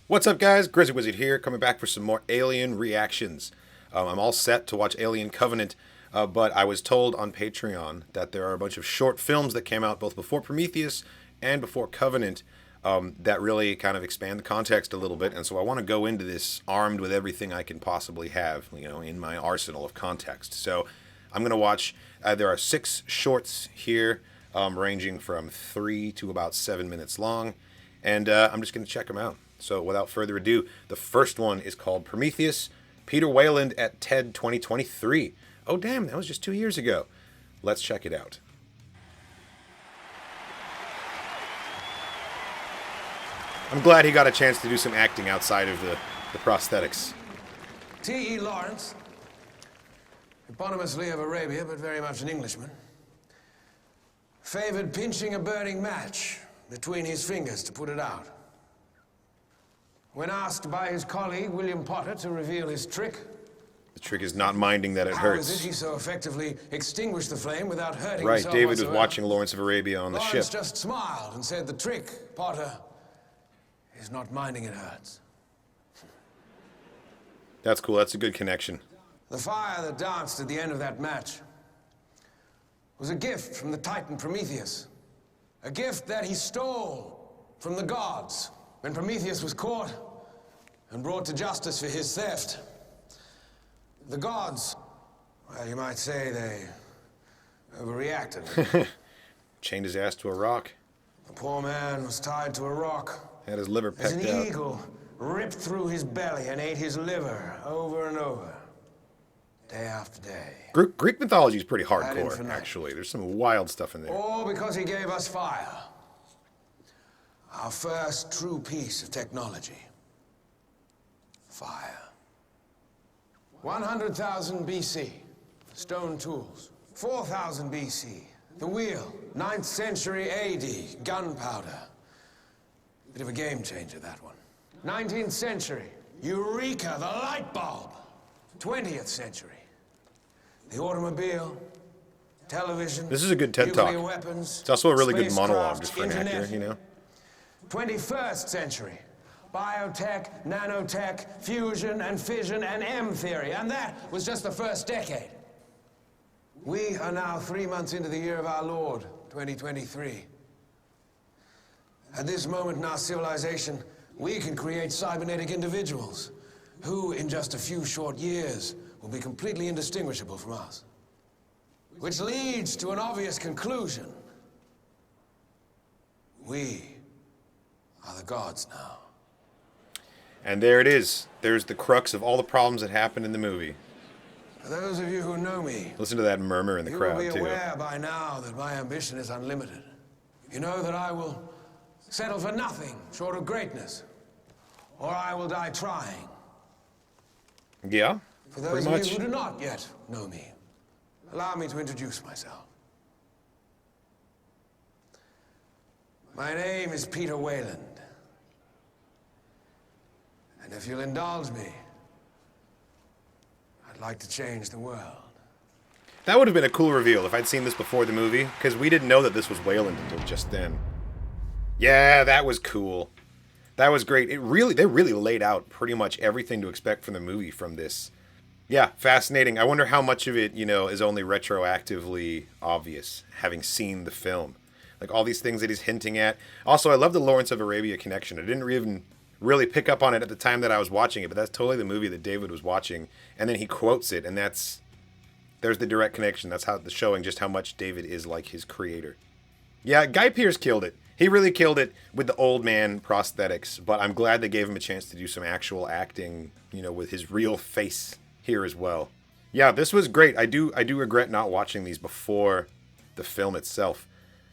What's up, guys? Grizz here, coming back for some more Alien reactions. I'm all set to watch Alien Covenant, but I was told on Patreon that there are a bunch of short films that came out both before Prometheus and before Covenant that really kind of expand the context a little bit, and so I want to go into this armed with everything I can possibly have, in my arsenal of context. So I'm going to watch, there are 6 shorts here, ranging from 3 to about 7 minutes long, and I'm just going to check them out. So without further ado, the first one is called Prometheus, Peter Weyland at TED 2023. Oh damn, that was just 2 years ago. Let's check it out. I'm glad he got a chance to do some acting outside of the prosthetics. T.E. Lawrence, eponymously of Arabia, but very much an Englishman, favored pinching a burning match between his fingers to put it out. When asked by his colleague, William Potter, to reveal his trick... The trick is not minding that it hurts. How is it he so effectively extinguished the flame without hurting right, himself David whatsoever? was watching Lawrence of Arabia on the ship. Lawrence just smiled and said, "The trick, Potter, is not minding it hurts." That's cool, that's a good connection. The fire that danced at the end of that match was a gift from the Titan Prometheus. A gift that he stole from the gods when Prometheus was caught and brought to justice for his theft. The gods, well, you might say they overreacted. Chained his ass to a rock. The poor man was tied to a rock. Had his liver As pecked an out. eagle ripped through his belly and ate his liver over and over, day after day. Greek mythology is pretty Ad hardcore, infinitum. actually. There's some wild stuff in there. All because he gave us fire. Our first true piece of technology. Fire. 100,000 BC, stone tools. 4,000 BC, the wheel. 9th century AD, gunpowder. Bit of a game changer, that one. 19th century, Eureka, the light bulb. 20th century, the automobile, television. This is a good TED Talk. nuclear weapons, It's also a really good monologue spacecraft, just for an internet. actor, 21st century, biotech, nanotech, fusion and fission and M theory. And that was just the first decade. We are now 3 months into the year of our Lord, 2023. At this moment in our civilization, we can create cybernetic individuals who, in just a few short years, will be completely indistinguishable from us. Which leads to an obvious conclusion. We are the gods now. And there it is. There's the crux of all the problems that happened in the movie. For those of you who know me, Listen to that murmur in the you crowd, will be too. aware by now that my ambition is unlimited. You know that I will settle for nothing short of greatness, or I will die trying. Yeah, For those pretty of much. you who do not yet know me, allow me to introduce myself. My name is Peter Weyland. And if you'll indulge me, I'd like to change the world. That would have been a cool reveal if I'd seen this before the movie, because we didn't know that this was Weyland until just then. Yeah, that was cool. That was great. They really laid out pretty much everything to expect from the movie from this. Yeah, fascinating. I wonder how much of it, is only retroactively obvious, having seen the film. Like all these things that he's hinting at. Also, I love the Lawrence of Arabia connection. I didn't even really pick up on it at the time that I was watching it, but that's totally the movie that David was watching. And then he quotes it, and there's the direct connection. That's how the showing just how much David is like his creator. Yeah, Guy Pearce killed it. He really killed it with the old man prosthetics, but I'm glad they gave him a chance to do some actual acting, with his real face here as well. Yeah, this was great. I do regret not watching these before the film itself.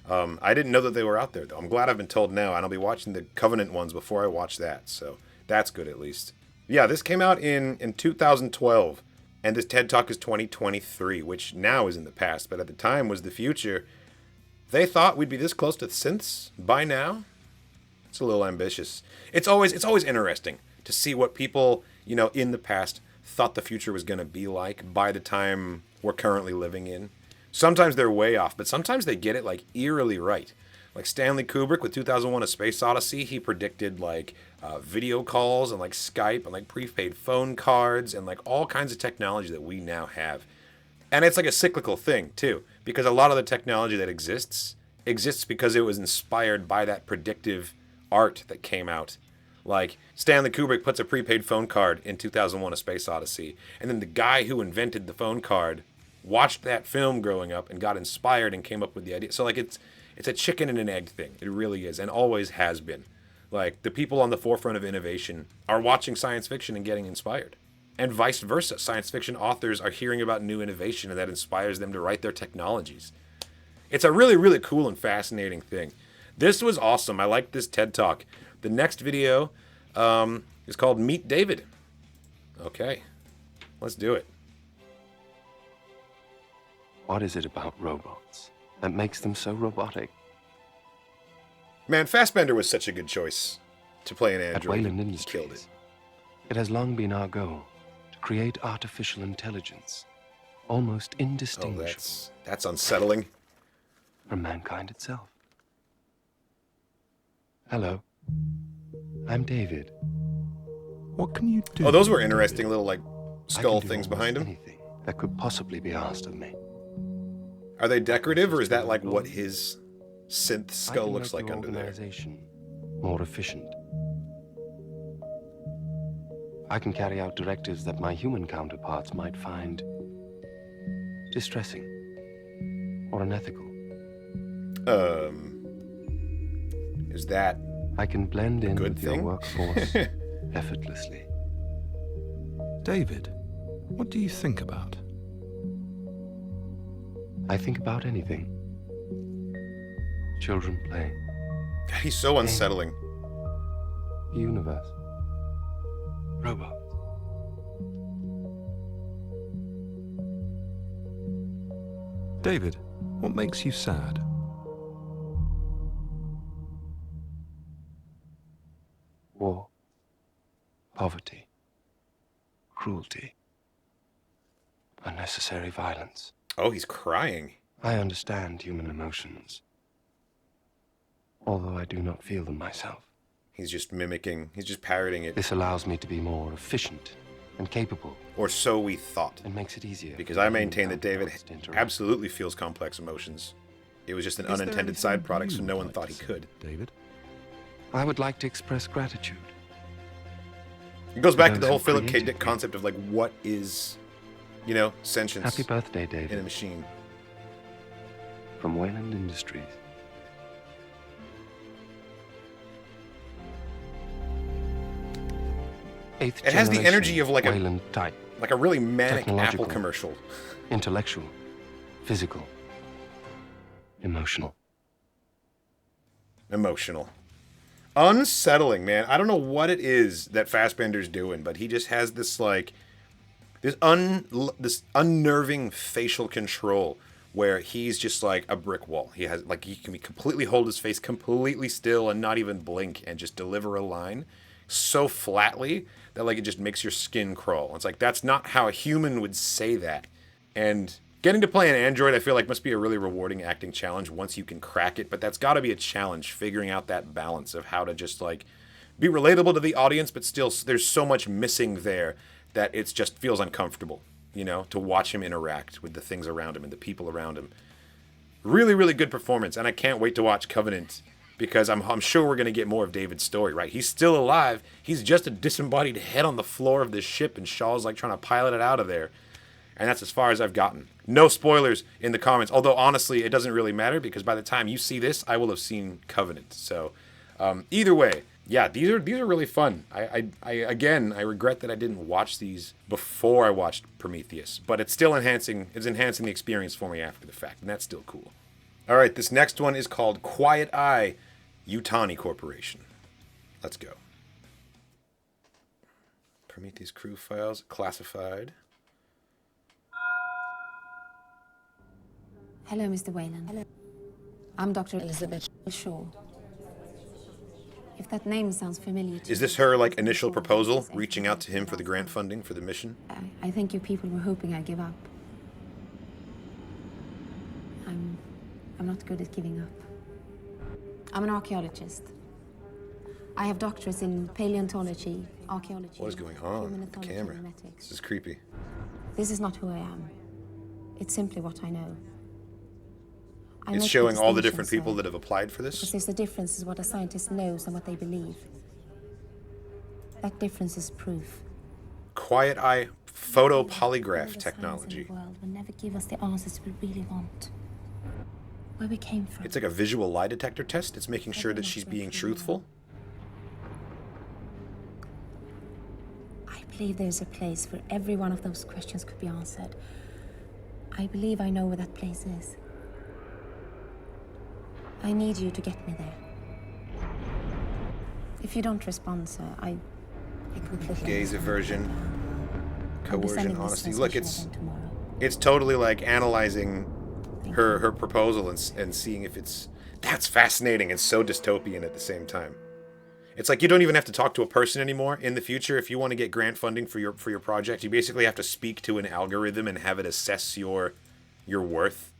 I didn't know that they were out there, though. I'm glad I've been told now, and I'll be watching the Covenant ones before I watch that, so that's good at least. Yeah, this came out in 2012, and this TED Talk is 2023, which now is in the past, but at the time was the future. They thought we'd be this close to synths by now. It's a little ambitious. It's always interesting to see what people, in the past thought the future was going to be like by the time we're currently living in. Sometimes they're way off, but sometimes they get it like eerily right. Like Stanley Kubrick with 2001: A Space Odyssey, he predicted like video calls and like Skype and like prepaid phone cards and like all kinds of technology that we now have. And it's like a cyclical thing too, because a lot of the technology that exists because it was inspired by that predictive art that came out. Like Stanley Kubrick puts a prepaid phone card in 2001: A Space Odyssey, and then the guy who invented the phone card watched that film growing up and got inspired and came up with the idea. So like it's a chicken and an egg thing. It really is, and always has been. Like the people on the forefront of innovation are watching science fiction and getting inspired. And vice versa. Science fiction authors are hearing about new innovation and that inspires them to write their technologies. It's a really, really cool and fascinating thing. This was awesome. I liked this TED Talk. The next video is called Meet David. Okay, let's do it. What is it about robots that makes them so robotic? Man, Fassbender was such a good choice to play an At android. Weyland He Industries, killed it. it has long been our goal to create artificial intelligence, almost Oh, indistinguishable that's unsettling. from mankind itself. Hello, I'm David. What can you do? Oh, those were interesting little like I skull can do things almost behind him. anything that could possibly be asked of me. Are they decorative, or is that like what his synth I skull can looks make like your under there? organization more efficient. I can carry out directives that my human counterparts might find distressing or unethical. Is that I can blend in good with your thing? workforce effortlessly. David, what do you think about? I think about anything. Children play. God, he's so unsettling. The universe. Robots. David, what makes you sad? War. Poverty. Cruelty. Unnecessary violence. Oh, he's crying. I understand human emotions, although I do not feel them myself. He's just mimicking. He's just parroting it. This allows me to be more efficient and capable, Or so we thought. and makes it easier. Because for I human maintain that David counterparts to interact. absolutely feels complex emotions. It was just an Is there unintended anything side product, so you'd no one like thought to he say, could. David? I would like to express gratitude. It goes back to the Those whole who Philip K. created Dick me. concept of like what is, sentience Happy birthday, in a David, machine. from Weyland Industries. Eighth It has the generation energy of like Weyland type. a really manic Apple Technological. commercial. Intellectual, physical, emotional. Emotional. Unsettling, man. I don't know what it is that Fassbender's doing, but he just has this this unnerving facial control where he's just like a brick wall. He can completely hold his face completely still and not even blink and just deliver a line so flatly that like it just makes your skin crawl. It's like that's not how a human would say that. And getting to play an android, I feel like must be a really rewarding acting challenge once you can crack it, but that's got to be a challenge, figuring out that balance of how to just like be relatable to the audience, but still there's so much missing there that it just feels uncomfortable, to watch him interact with the things around him and the people around him. Really, really good performance, and I can't wait to watch Covenant because I'm sure we're going to get more of David's story, right? He's still alive. He's just a disembodied head on the floor of this ship, and Shaw's like trying to pilot it out of there. And that's as far as I've gotten. No spoilers in the comments. Although, honestly, it doesn't really matter because by the time you see this, I will have seen Covenant. So, either way, yeah, these are really fun. I regret that I didn't watch these before I watched Prometheus. But it's still enhancing the experience for me after the fact. And that's still cool. All right, this next one is called Quiet Eye, Yutani Corporation. Let's go. Prometheus crew files, classified. Hello, Mr. Weyland. Hello. I'm Dr. Elizabeth Shaw. If that name sounds familiar to Is this her, like, initial proposal, reaching out to him for the grant funding for the mission? I think you people were hoping I'd give up. I'm not good at giving up. I'm an archaeologist. I have doctorates in paleontology, archaeology. What is going on human with the ethology, camera? and genetics. This is creepy. This is not who I am. It's simply what I know. I It's make showing all the distinction, different people sir, that have applied for because this. there's a difference is what a scientist knows and what they believe. That difference is proof. Quiet eye photo polygraph All the science in technology. the world will never give us the answers we really want. Where we came from. It's like a visual lie detector test. It's making sure that Everyone's she's being left truthful. I believe there's a place where every one of those questions could be answered. I believe I know where that place is. I need you to get me there. If you don't respond, sir, I completely... Gaze aversion, I'll be coercion, sending this honesty. Look, transmission again tomorrow. it's totally like analyzing her proposal and seeing if it's... That's fascinating and so dystopian at the same time. It's like you don't even have to talk to a person anymore. In the future, if you want to get grant funding for your project, you basically have to speak to an algorithm and have it assess your worth.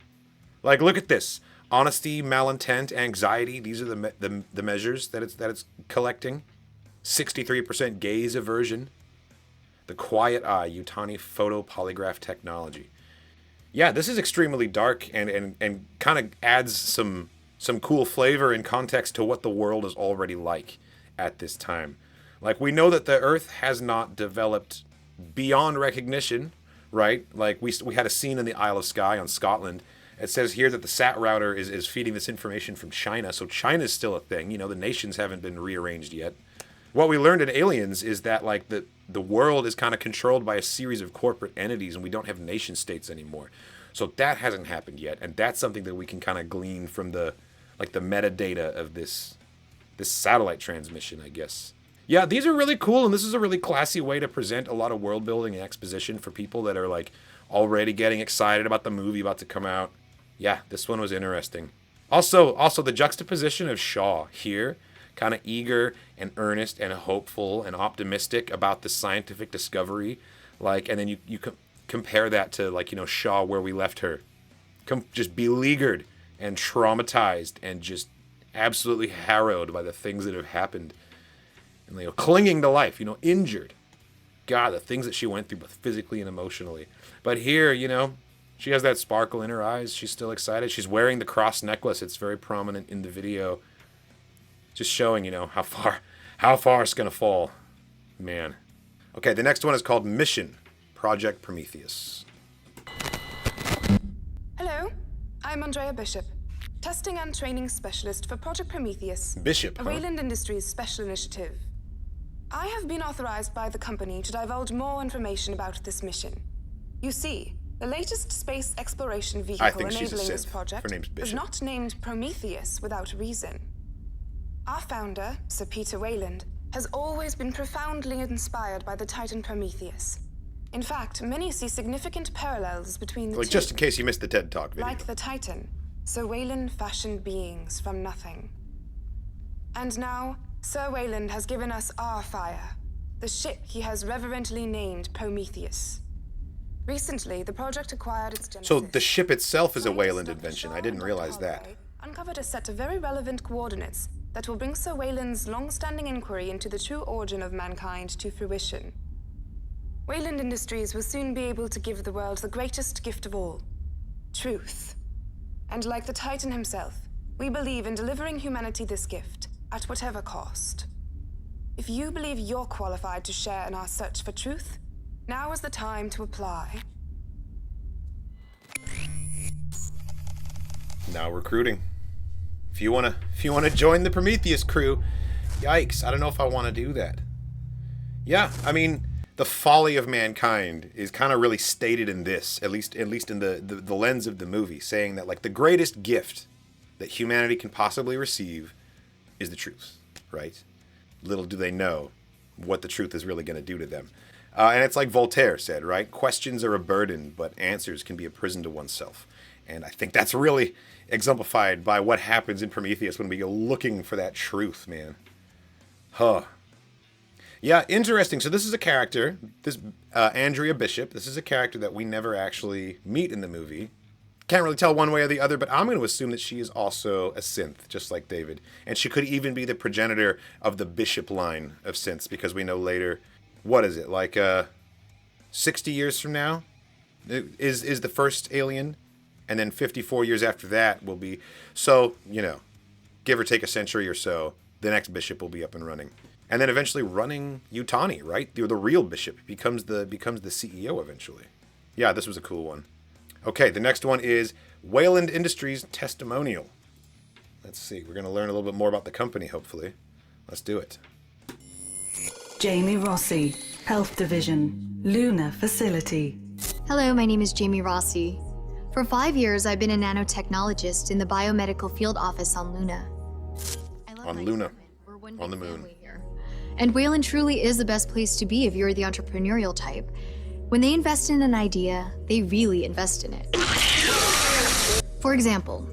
Like, look at this: honesty, malintent, anxiety. These are the measures that it's collecting. 63% gaze aversion. The quiet eye, Yutani photo polygraph technology. Yeah, this is extremely dark and kind of adds some cool flavor and context to what the world is already like at this time. Like, we know that the Earth has not developed beyond recognition, right? Like, we had a scene in the Isle of Skye on Scotland. It says here that the SAT router is feeding this information from China, so China's still a thing. You know, the nations haven't been rearranged yet. What we learned in Aliens is that, like, the world is kind of controlled by a series of corporate entities, and we don't have nation states anymore. So that hasn't happened yet, and that's something that we can kind of glean from the metadata of this satellite transmission, I guess. Yeah, these are really cool, and this is a really classy way to present a lot of world building and exposition for people that are, like, already getting excited about the movie about to come out. Yeah, this one was interesting. Also the juxtaposition of Shaw here, kind of eager and earnest and hopeful and optimistic about the scientific discovery, like, and then you compare that to, like, you know, Shaw where we left her, just beleaguered and traumatized and just absolutely harrowed by the things that have happened, and, you know, clinging to life, you know, injured. God, the things that she went through, both physically and emotionally. But here, you know, she has that sparkle in her eyes. She's still excited. She's wearing the cross necklace. It's very prominent in the video, just showing, you know, how far it's gonna fall, man. Okay, the next one is called Mission Project Prometheus. Hello, I'm Andrea Bishop, testing and training specialist for Project Prometheus, Bishop, a huh? Weyland Industries special initiative. I have been authorized by the company to divulge more information about this mission. You see, the latest space exploration vehicle think she's a enabling this Sith. project Her name's is Bishop. not named Prometheus without a reason. Our founder, Sir Peter Weyland, has always been profoundly inspired by the Titan Prometheus. In fact, many see significant parallels between the Like, two. just in case you missed the TED Talk video. Like the Titan, Sir Weyland fashioned beings from nothing. And now, Sir Weyland has given us our fire, the ship he has reverently named Prometheus. Recently, the project acquired its genesis. So the ship itself is a Scientists Weyland Dr. invention. Shaw I didn't and realize Dr. that. Holloway uncovered a set of very relevant coordinates that will bring Sir Weyland's long-standing inquiry into the true origin of mankind to fruition. Weyland Industries will soon be able to give the world the greatest gift of all, truth. And like the Titan himself, we believe in delivering humanity this gift, at whatever cost. If you believe you're qualified to share in our search for truth, now is the time to apply. Now recruiting. If you wanna join the Prometheus crew, yikes! I don't know if I want to do that. Yeah, I mean, the folly of mankind is kind of really stated in this, at least in the lens of the movie, saying that, like, the greatest gift that humanity can possibly receive is the truth, right? Little do they know what the truth is really going to do to them. And it's like Voltaire said, right? Questions are a burden, but answers can be a prison to oneself. And I think that's really exemplified by what happens in Prometheus when we go looking for that truth, man. Huh. Yeah, interesting. So this is a character, this Andrea Bishop. This is a character that we never actually meet in the movie. Can't really tell one way or the other, but I'm going to assume that she is also a synth, just like David. And she could even be the progenitor of the Bishop line of synths, because we know later, what is it, like 60 years from now is the first alien, and then 54 years after that will be, so, you know, give or take a century or so, the next Bishop will be up and running. And then eventually running Yutani, right? The real Bishop becomes the CEO eventually. Yeah, this was a cool one. Okay, the next one is Weyland Industries Testimonial. Let's see. We're going to learn a little bit more about the company, hopefully. Let's do it. Jamie Rossi, Health Division, Luna Facility. Hello, my name is Jamie Rossi. For 5 years, I've been a nanotechnologist in the biomedical field office on Luna. On Luna, on the moon. Here. And Weyland truly is the best place to be if you're the entrepreneurial type. When they invest in an idea, they really invest in it. For example,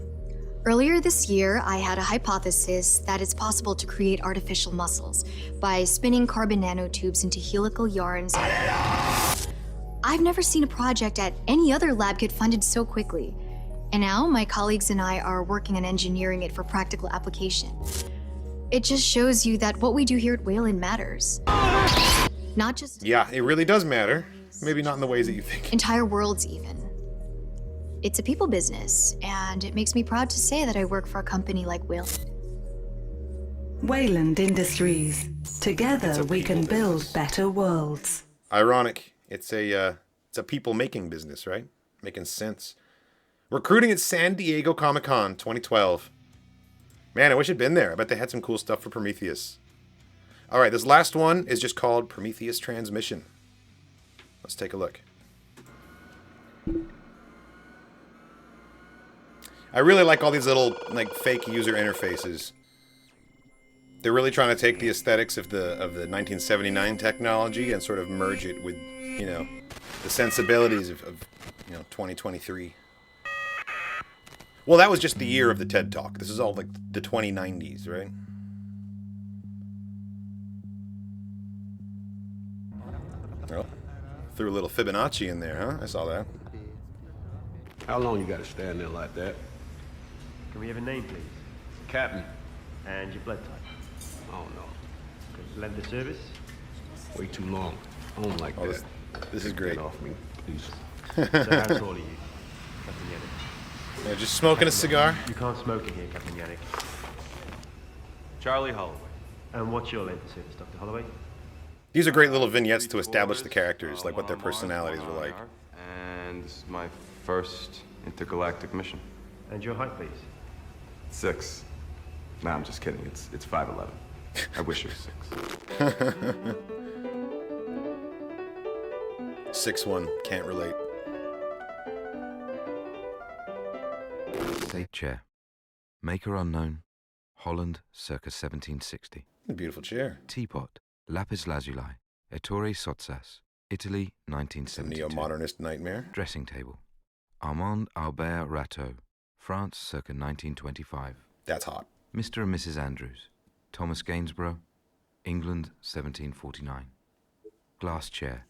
earlier this year, I had a hypothesis that it's possible to create artificial muscles by spinning carbon nanotubes into helical yarns. I've never seen a project at any other lab get funded so quickly. And now my colleagues and I are working on engineering it for practical application. It just shows you that what we do here at Weyland matters. Not just... Yeah, it really does matter. Maybe not in the ways that you think. Entire worlds, even. It's a people business, and it makes me proud to say that I work for a company like Weyland. Weyland Industries. Together we can build better worlds. Ironic. It's a people-making business, right? Making sense. Recruiting at San Diego Comic-Con 2012. Man, I wish I'd been there. I bet they had some cool stuff for Prometheus. All right, this last one is just called Prometheus Transmission. Let's take a look. I really like all these little, like, fake user interfaces. They're really trying to take the aesthetics of the 1979 technology and sort of merge it with, you know, the sensibilities of 2023. Well, that was just the year of the TED Talk. This is all like the 2090s, right? Oh, threw a little Fibonacci in there, huh? I saw that. How long you gotta stand there like that? Can we have a name, please? Captain. And your blood type? I don't know. Length of service? Way too long. I don't like that. This is great. Get off me, please. So how tall are you, Captain Yannick? Yeah, just smoking a cigar. You can't smoke in here, Captain Yannick. Charlie Holloway. And what's your length of service, Dr. Holloway? These are great little vignettes to establish the characters, like what their personalities were like. And this is my first intergalactic mission. And your height, please? 6. Nah, I'm just kidding. It's 5'11". I wish it was 6. 6'1", can't relate. State chair. Maker unknown. Holland, circa 1760. Beautiful chair. Teapot. Lapis lazuli. Ettore Sottsass. Italy, Some 1972. neo-modernist nightmare. Dressing table. Armand Albert Rateau. France, circa 1925. That's hot. Mr. and Mrs. Andrews. Thomas Gainsborough. England, 1749. Glass chair.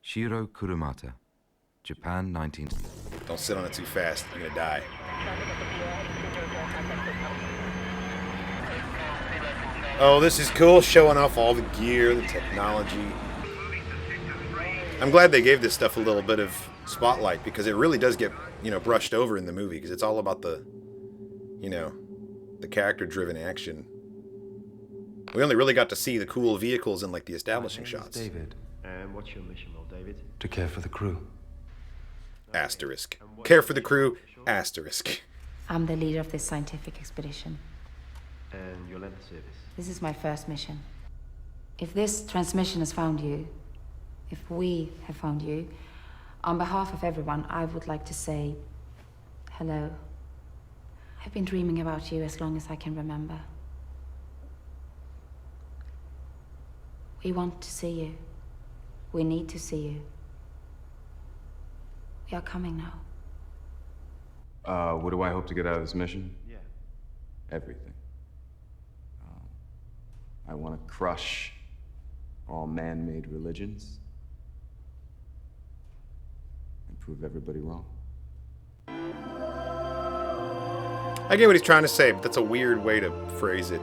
Shiro Kurumata. Japan, 19... Don't sit on it too fast. You're gonna die. Oh, this is cool. Showing off all the gear, the technology. I'm glad they gave this stuff a little bit of spotlight, because it really does get, brushed over in the movie, because it's all about the, the character-driven action. We only really got to see the cool vehicles and, like, the establishing shots. David, And what's your mission role, David? to care for the crew. Asterisk. Care for the crew. Asterisk. I'm the leader of this scientific expedition. And your length of service? This is my first mission. If this transmission has found you, if we have found you, on behalf of everyone, I would like to say hello. I've been dreaming about you as long as I can remember. We want to see you. We need to see you. We are coming now. What do I hope to get out of this mission? Yeah. Everything. I want to crush all man-made religions and prove everybody wrong. I get what he's trying to say, but that's a weird way to phrase it.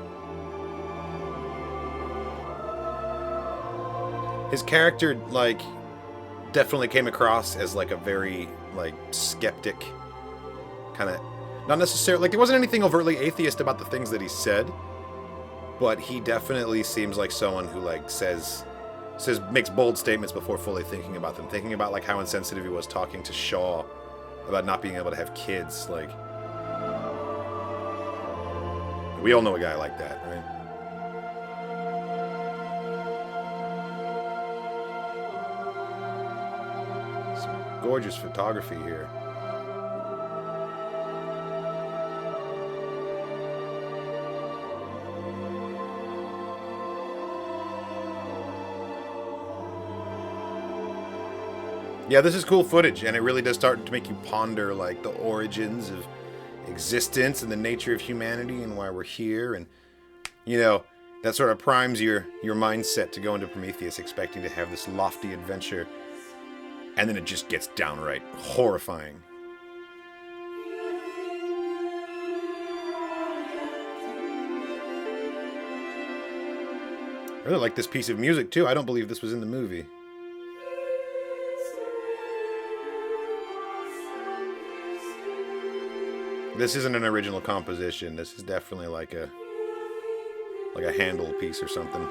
His character, like, definitely came across as, like, a very, like, skeptic kind of... Not necessarily... Like, there wasn't anything overtly atheist about the things that he said, but he definitely seems like someone who, like, makes bold statements before fully thinking about them. Thinking about, like, how insensitive he was talking to Shaw about not being able to have kids. Like, we all know a guy like that, right? Gorgeous photography here. Yeah, this is cool footage, and it really does start to make you ponder, like, the origins of existence and the nature of humanity and why we're here, and, you know, that sort of primes your mindset to go into Prometheus expecting to have this lofty adventure. And then it just gets downright horrifying. I really like this piece of music, too. I don't believe this was in the movie. This isn't an original composition. This is definitely like a Handel piece or something.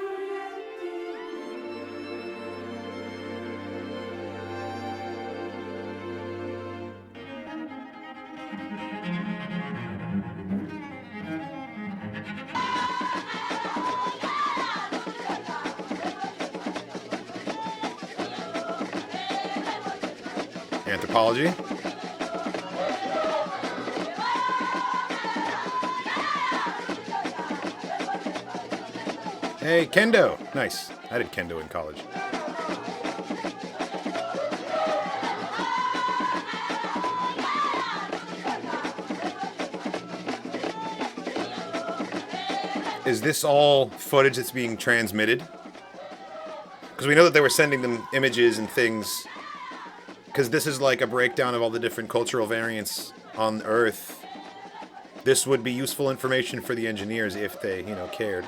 Anthropology. Hey, kendo. Nice. I did kendo in college. Is this all footage that's being transmitted? Because we know that they were sending them images and things. Because this is like a breakdown of all the different cultural variants on Earth. This would be useful information for the engineers if they, you know, cared.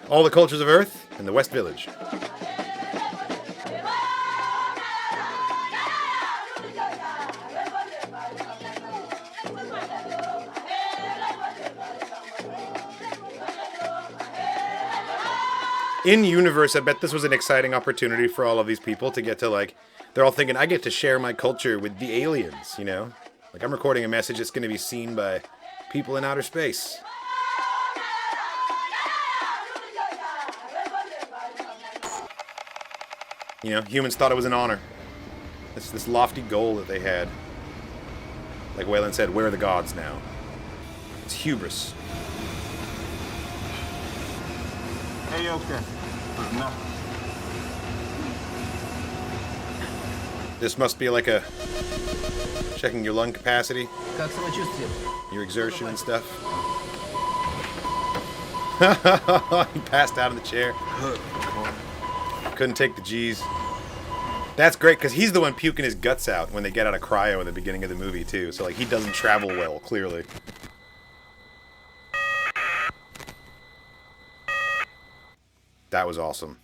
All the cultures of Earth in the West Village. In universe, I bet this was an exciting opportunity for all of these people to get to, like, they're all thinking, I get to share my culture with the aliens, you know? Like, I'm recording a message that's going to be seen by people in outer space. You know, humans thought it was an honor. This lofty goal that they had. Like Weyland said, where are the gods now? It's hubris. Hey, okay. No. This must be like a checking your lung capacity, your exertion and stuff. He passed out in the chair. Couldn't take the G's. That's great, because he's the one puking his guts out when they get out of cryo in the beginning of the movie, too. So, like, he doesn't travel well, clearly. That was awesome.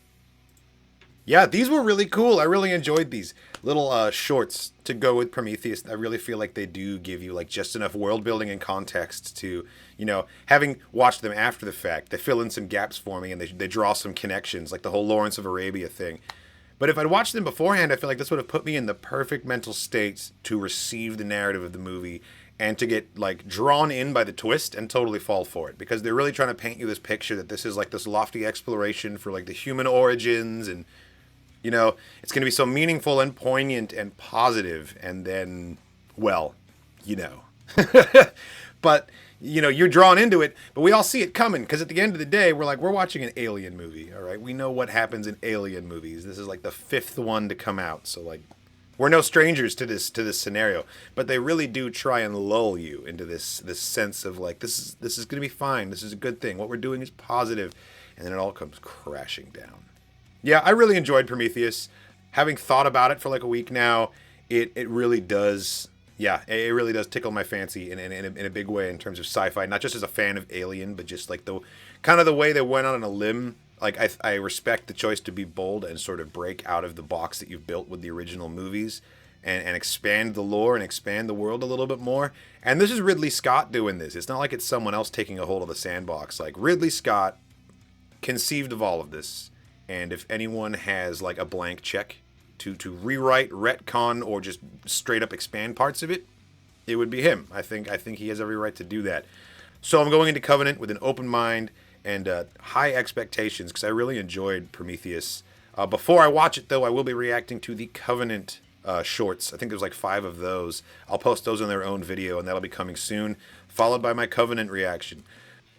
Yeah, these were really cool. I really enjoyed these little shorts to go with Prometheus. I really feel like they do give you, like, just enough world building and context to, you know, having watched them after the fact, they fill in some gaps for me and they draw some connections, like the whole Lawrence of Arabia thing. But if I'd watched them beforehand, I feel like this would have put me in the perfect mental state to receive the narrative of the movie and to get, like, drawn in by the twist and totally fall for it. Because they're really trying to paint you this picture that this is, like, this lofty exploration for, like, the human origins and, you know, it's going to be so meaningful and poignant and positive, and then, well, you know. But, you know, you're drawn into it, but we all see it coming, because at the end of the day, we're watching an alien movie, all right? We know what happens in alien movies. This is, like, the 5th one to come out, so, like, we're no strangers to this scenario. But they really do try and lull you into this sense of, like, this is going to be fine. This is a good thing. What we're doing is positive. And then it all comes crashing down. Yeah, I really enjoyed Prometheus. Having thought about it for like a week now, it really does. Yeah, it really does tickle my fancy in a big way in terms of sci-fi. Not just as a fan of Alien, but just like the kind of the way they went on a limb. Like I respect the choice to be bold and sort of break out of the box that you've built with the original movies and expand the lore and expand the world a little bit more. And this is Ridley Scott doing this. It's not like it's someone else taking a hold of the sandbox. Like Ridley Scott conceived of all of this. And if anyone has like a blank check to rewrite, retcon, or just straight up expand parts of it, it would be him. I think he has every right to do that. So I'm going into Covenant with an open mind and high expectations because I really enjoyed Prometheus. Before I watch it, though, I will be reacting to the Covenant shorts. I think there's like 5 of those. I'll post those in their own video, and that'll be coming soon, followed by my Covenant reaction.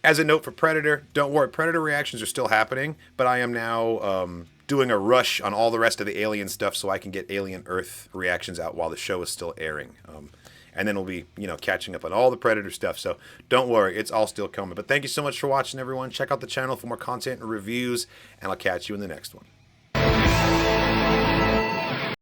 As a note for Predator, don't worry, Predator reactions are still happening, but I am now doing a rush on all the rest of the Alien stuff so I can get Alien Earth reactions out while the show is still airing. And then we'll be, catching up on all the Predator stuff. So don't worry, it's all still coming. But thank you so much for watching, everyone. Check out the channel for more content and reviews, and I'll catch you in the next one.